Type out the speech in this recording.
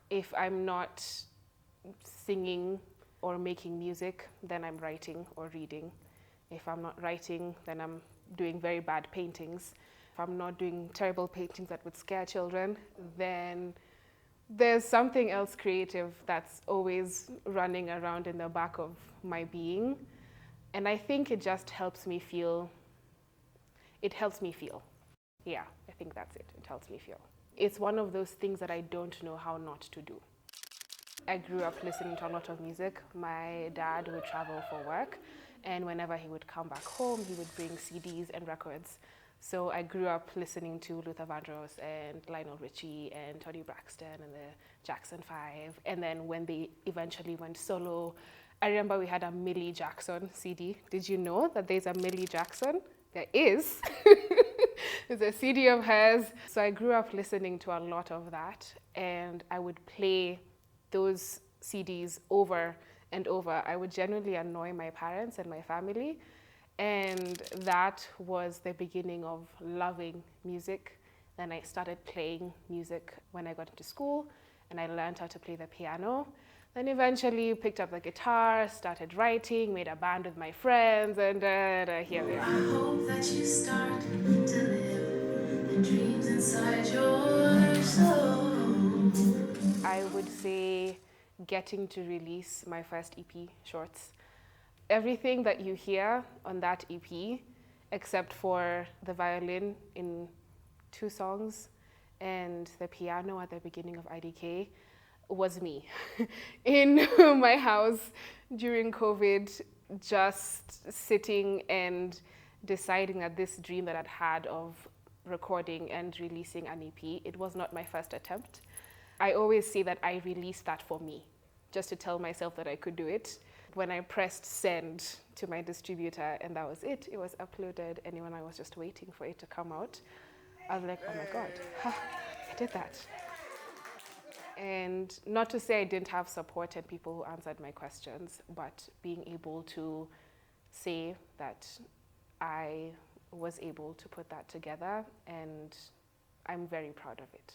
If I'm not singing or making music, then I'm writing or reading. If I'm not writing, then I'm doing very bad paintings. If I'm not doing terrible paintings that would scare children, then there's something else creative that's always running around in the back of my being. And I think it just helps me feel. It helps me feel. Yeah, I think that's it. It helps me feel. It's one of those things that I don't know how not to do. I grew up listening to a lot of music. My dad would travel for work, and whenever he would come back home, he would bring CDs and records. So I grew up listening to Luther Vandross and Lionel Richie and Tony Braxton and the Jackson 5. And then when they eventually went solo, I remember we had a Millie Jackson CD. Did you know that there's a Millie Jackson? There is. There's a CD of hers. So I grew up listening to a lot of that, and I would play those CDs over and over. I would genuinely annoy my parents and my family, and that was the beginning of loving music. Then I started playing music when I got into school, and I learned how to play the piano. Then eventually picked up the guitar, started writing, made a band with my friends, and here we are. I hope that you start to live the dreams inside your soul. I would say getting to release my first EP, Shorts. Everything that you hear on that EP, except for the violin in 2 songs and the piano at the beginning of IDK, was me in my house during COVID, just sitting and deciding that this dream that I'd had of recording and releasing an EP, it was not my first attempt. I always say that I released that for me, just to tell myself that I could do it. When I pressed send to my distributor and that was it, it was uploaded, and when I was just waiting for it to come out, I was like, oh my God, I did that. And not to say I didn't have support and people who answered my questions, but being able to say that I was able to put that together, and I'm very proud of it.